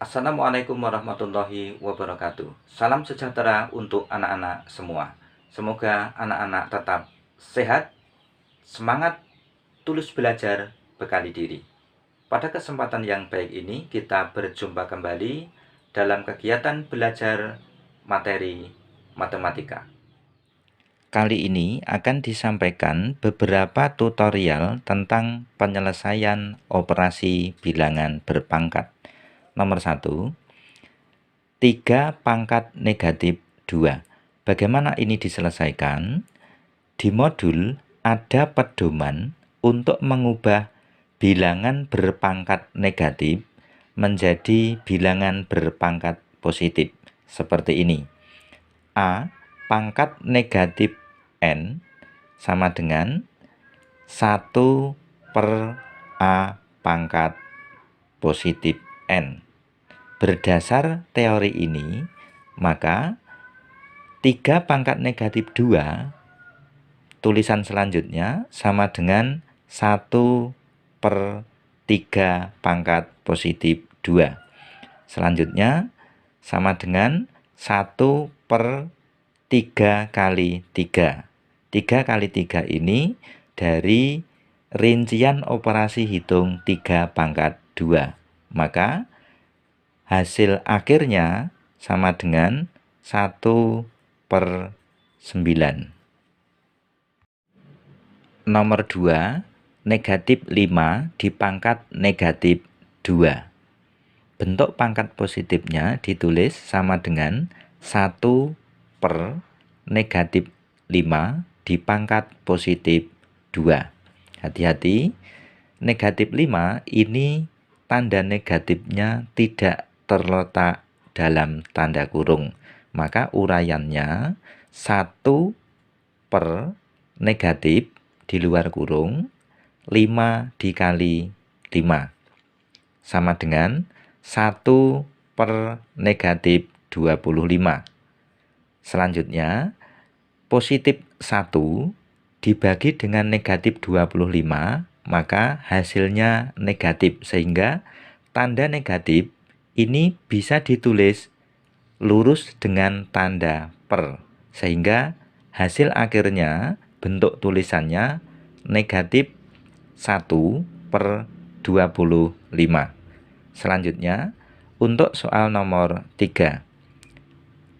Assalamualaikum warahmatullahi wabarakatuh. Salam sejahtera untuk anak-anak semua. Semoga anak-anak tetap sehat, semangat, tulus belajar, bekali diri. Pada kesempatan yang baik ini, kita berjumpa kembali dalam kegiatan belajar materi matematika. Kali ini akan disampaikan beberapa tutorial tentang penyelesaian operasi bilangan berpangkat. Nomor 1, 3 pangkat negatif 2. Bagaimana ini diselesaikan? Di modul ada pedoman untuk mengubah bilangan berpangkat negatif menjadi bilangan berpangkat positif. Seperti ini. A pangkat negatif N sama dengan 1 per A pangkat positif N. Berdasar teori ini, maka 3 pangkat negatif 2, tulisan selanjutnya sama dengan 1 per 3 pangkat positif 2. Selanjutnya sama dengan 1 per 3 kali 3. 3 kali 3 ini dari rincian operasi hitung 3 pangkat 2. Maka hasil akhirnya sama dengan 1 per 9. Nomor 2, negatif 5 dipangkat negatif 2. Bentuk pangkat positifnya ditulis sama dengan 1 per negatif 5 dipangkat positif 2. Hati-hati, negatif 5 ini tanda negatifnya tidak terletak dalam tanda kurung. Maka uraiannya 1 per negatif di luar kurung 5 dikali 5 sama dengan 1 per negatif 25. Selanjutnya, positif 1 dibagi dengan negatif 25, maka hasilnya negatif. Sehingga tanda negatif ini bisa ditulis lurus dengan tanda per. Sehingga hasil akhirnya bentuk tulisannya negatif 1 per 25. Selanjutnya, untuk soal nomor 3.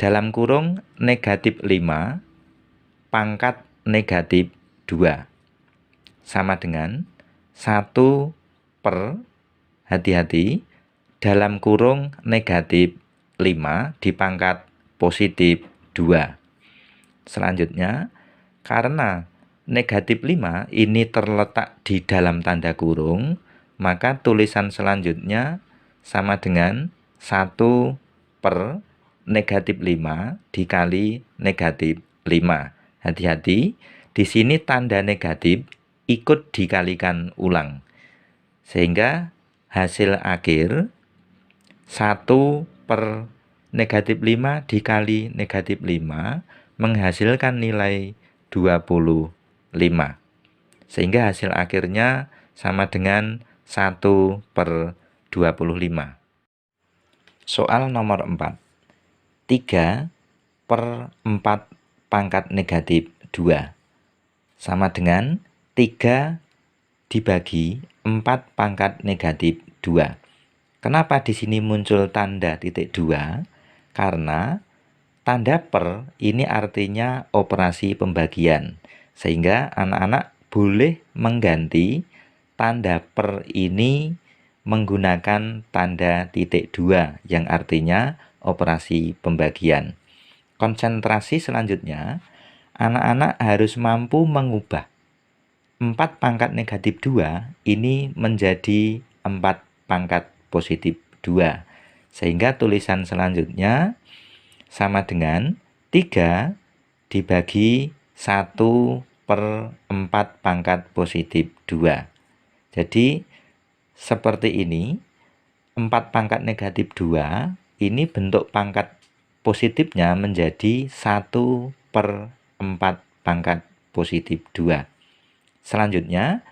Dalam kurung negatif 5 pangkat negatif 2 sama dengan 1 per, hati-hati, dalam kurung negatif 5 dipangkat positif 2. Selanjutnya, karena negatif 5 ini terletak di dalam tanda kurung, maka tulisan selanjutnya sama dengan 1 per negatif 5 dikali negatif 5. Hati-hati, di sini tanda negatif ikut dikalikan ulang. Sehingga hasil akhir 1 per negatif 5 dikali negatif 5 menghasilkan nilai 25. Sehingga hasil akhirnya sama dengan 1 per 25. Soal nomor 4. 3 per 4 pangkat negatif 2 sama dengan 3 dibagi 4 pangkat negatif 2. Kenapa di sini muncul tanda titik 2? Karena tanda per ini artinya operasi pembagian. Sehingga anak-anak boleh mengganti tanda per ini menggunakan tanda titik 2 yang artinya operasi pembagian. Konsentrasi selanjutnya, anak-anak harus mampu mengubah 4 pangkat negatif 2 ini menjadi 4 pangkat positif 2. Sehingga tulisan selanjutnya sama dengan 3 dibagi 1 per 4 pangkat positif 2. Jadi seperti ini, 4 pangkat negatif 2, ini bentuk pangkat positifnya menjadi 1 per 4 pangkat positif 2. Selanjutnya,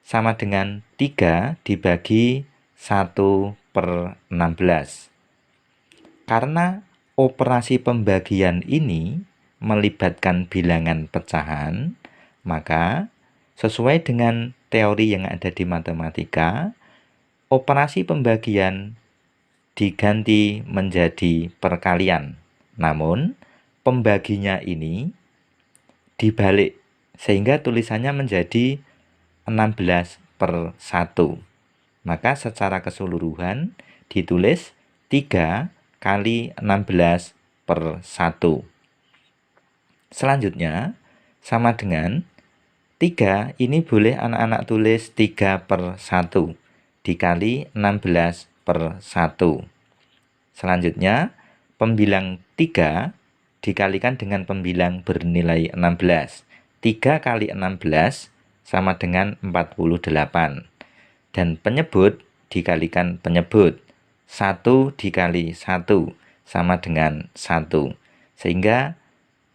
sama dengan 3 dibagi 1 per 16. Karena operasi pembagian ini melibatkan bilangan pecahan, maka sesuai dengan teori yang ada di matematika, operasi pembagian diganti menjadi perkalian. Namun, pembaginya ini dibalik, sehingga tulisannya menjadi 16 per 1. Maka secara keseluruhan ditulis 3 kali 16 per 1. Selanjutnya, sama dengan 3, ini boleh anak-anak tulis 3 per 1 dikali 16 per 1. Selanjutnya, pembilang 3 dikalikan dengan pembilang bernilai 16. 3 kali 16 sama dengan 48. Dan penyebut dikalikan penyebut. 1 dikali 1 sama dengan 1. Sehingga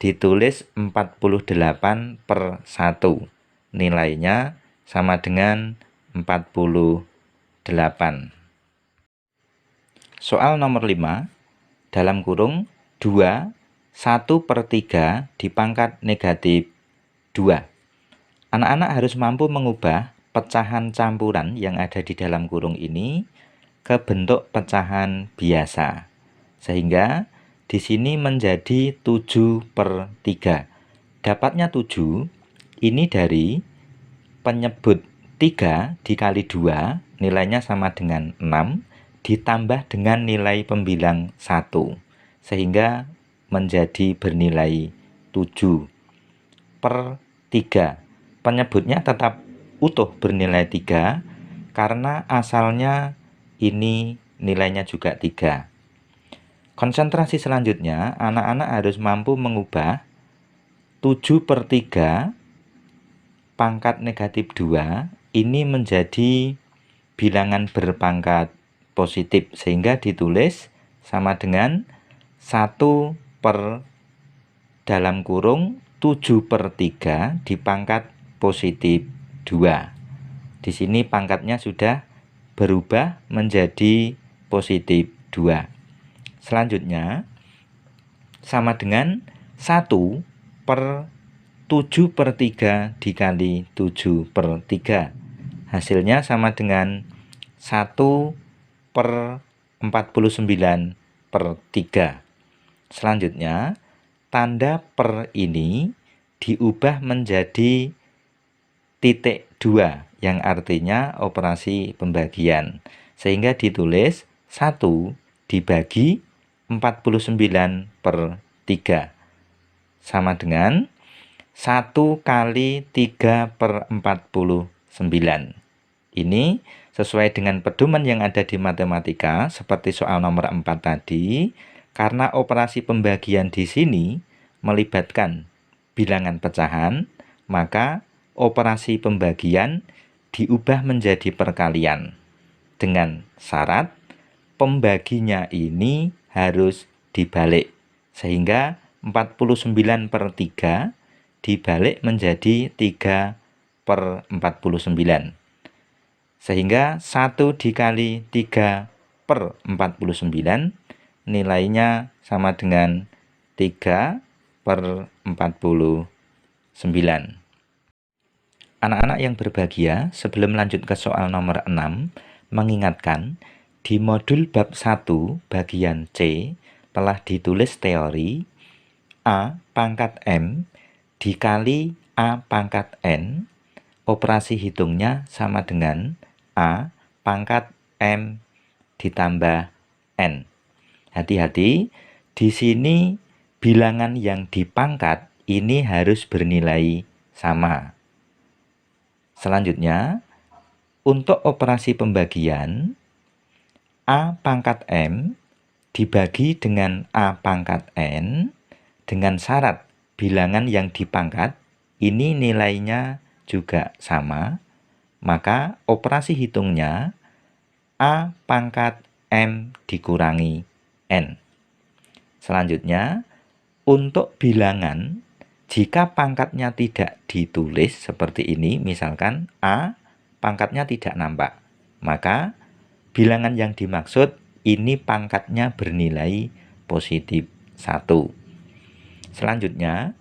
ditulis 48 per 1. Nilainya sama dengan 48. Soal nomor 5, dalam kurung 2, 1 per 3 dipangkat negatif 2. Anak-anak harus mampu mengubah pecahan campuran yang ada di dalam kurung ini ke bentuk pecahan biasa. Sehingga di sini menjadi 7 per 3. Dapatnya 7, ini dari penyebut 3 dikali 2, nilainya sama dengan 6, ditambah dengan nilai pembilang 1. Sehingga menjadi bernilai 7 per 3. Penyebutnya tetap utuh bernilai 3, karena asalnya ini nilainya juga 3. Konsentrasi selanjutnya, anak-anak harus mampu mengubah 7 per 3 pangkat negatif 2 ini menjadi bilangan berpangkat positif, sehingga ditulis sama dengan 1 per dalam kurung 7 per 3 dipangkat positif 2. Di sini pangkatnya sudah berubah menjadi positif 2. Selanjutnya sama dengan 1 per 7 per 3 dikali 7 per 3. Hasilnya sama dengan 1 per 49 per 3. Selanjutnya, tanda per ini diubah menjadi titik 2, yang artinya operasi pembagian. Sehingga ditulis 1 dibagi 49 per 3. Sama dengan 1 kali 3 per 49. Ini sesuai dengan pedoman yang ada di matematika, seperti soal nomor 4 tadi, karena operasi pembagian di sini melibatkan bilangan pecahan, maka operasi pembagian diubah menjadi perkalian. Dengan syarat pembaginya ini harus dibalik. Sehingga 49 per 3 dibalik menjadi 3 per 49. Sehingga 1 dikali 3 per 49 nilainya sama dengan 3 per 49. Anak-anak yang berbahagia, sebelum lanjut ke soal nomor 6, mengingatkan di modul bab 1 bagian C telah ditulis teori A pangkat M dikali A pangkat N, operasi hitungnya sama dengan A pangkat M ditambah N. Hati-hati, di sini bilangan yang dipangkat ini harus bernilai sama. Selanjutnya, untuk operasi pembagian, A pangkat M dibagi dengan A pangkat N dengan syarat bilangan yang dipangkat ini nilainya juga sama, maka operasi hitungnya A pangkat M dikurangi N. Selanjutnya, untuk bilangan, jika pangkatnya tidak ditulis seperti ini, misalkan A pangkatnya tidak nampak, maka bilangan yang dimaksud ini pangkatnya bernilai positif 1. Selanjutnya,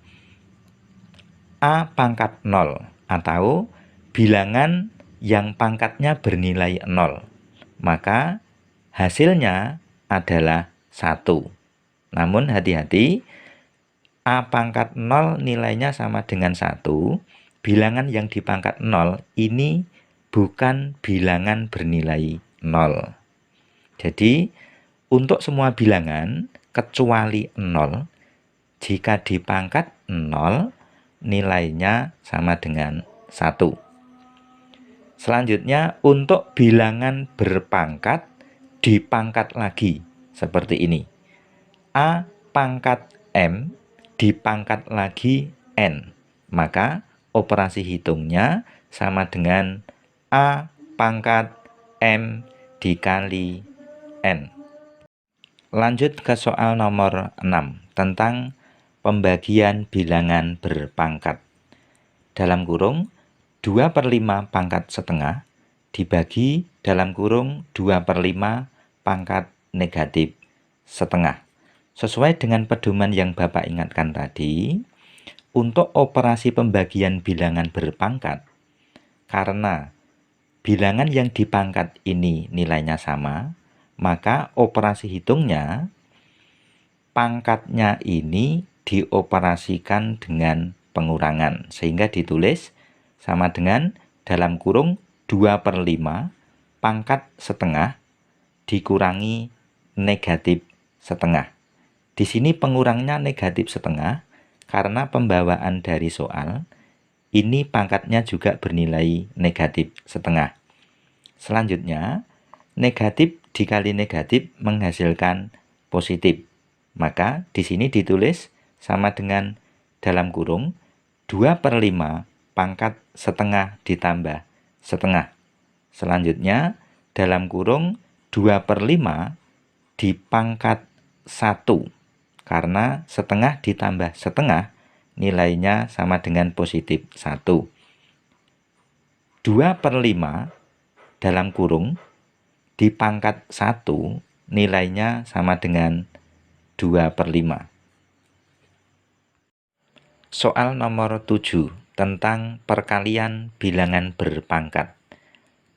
A pangkat 0 atau bilangan yang pangkatnya bernilai 0. Maka hasilnya adalah 1. Namun hati-hati, A pangkat 0 nilainya sama dengan 1. Bilangan yang dipangkat 0 ini bukan bilangan bernilai 0. Jadi, untuk semua bilangan kecuali 0, jika dipangkat 0, nilainya sama dengan 1. Selanjutnya, untuk bilangan berpangkat dipangkat lagi seperti ini. A pangkat M dipangkat lagi N. Maka operasi hitungnya sama dengan A pangkat M dikali N. Lanjut ke soal nomor 6 tentang pembagian bilangan berpangkat. Dalam kurung 2/5 pangkat setengah dibagi dalam kurung 2/5 pangkat negatif setengah. Sesuai dengan pedoman yang Bapak ingatkan tadi, untuk operasi pembagian bilangan berpangkat, karena bilangan yang dipangkat ini nilainya sama, maka operasi hitungnya pangkatnya ini dioperasikan dengan pengurangan, sehingga ditulis sama dengan dalam kurung 2/5 pangkat setengah dikurangi negatif setengah. Di sini pengurangnya negatif setengah karena pembawaan dari soal ini pangkatnya juga bernilai negatif setengah. Selanjutnya, negatif dikali negatif menghasilkan positif. Maka di sini ditulis sama dengan dalam kurung 2/5 pangkat setengah ditambah setengah. Selanjutnya dalam kurung 2/5 dipangkat 1. Karena setengah ditambah setengah nilainya sama dengan positif 1. 2/5 dalam kurung dipangkat 1 nilainya sama dengan 2/5. Soal nomor 7 tentang perkalian bilangan berpangkat.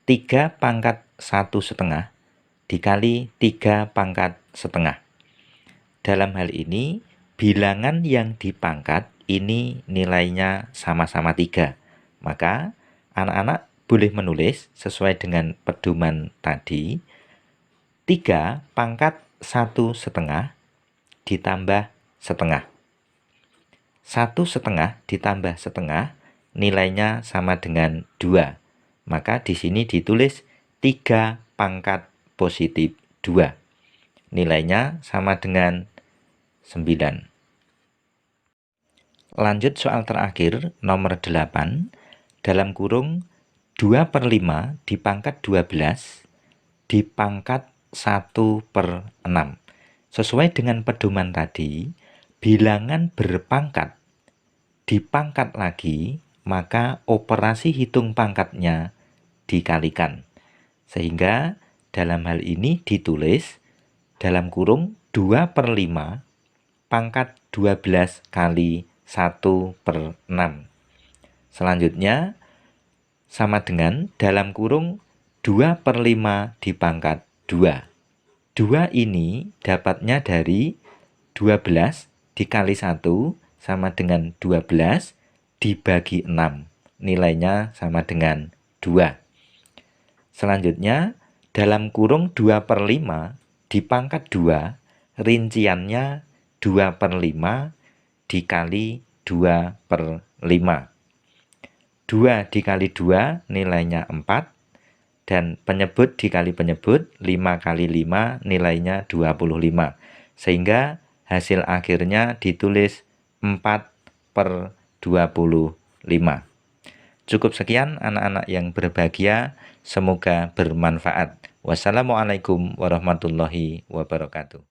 3 pangkat 1/2 dikali 3 pangkat setengah. Dalam hal ini, bilangan yang dipangkat ini nilainya sama-sama 3. Maka, anak-anak boleh menulis sesuai dengan pedoman tadi, 3 pangkat 1/2 ditambah setengah. 1/2 ditambah setengah nilainya sama dengan 2. Maka di sini ditulis 3 pangkat positif 2. Nilainya sama dengan 9. Lanjut soal terakhir nomor 8. Dalam kurung 2/5 dipangkat 12 dipangkat 1/6. Sesuai dengan pedoman tadi, bilangan berpangkat dipangkat lagi, maka operasi hitung pangkatnya dikalikan. Sehingga dalam hal ini ditulis dalam kurung 2/5 pangkat 12 kali 1/6. Selanjutnya sama dengan dalam kurung 2/5 dipangkat 2. 2 ini dapatnya dari 12 dikali 1 sama dengan 12 dibagi 6. Nilainya sama dengan 2. Selanjutnya, dalam kurung 2/5 dipangkat 2, rinciannya 2/5 dikali 2/5. 2 dikali 2 nilainya 4. Dan penyebut dikali penyebut 5 kali 5 nilainya 25. Sehingga hasil akhirnya ditulis 4/25. Cukup sekian anak-anak yang berbahagia, semoga bermanfaat. Wassalamualaikum warahmatullahi wabarakatuh.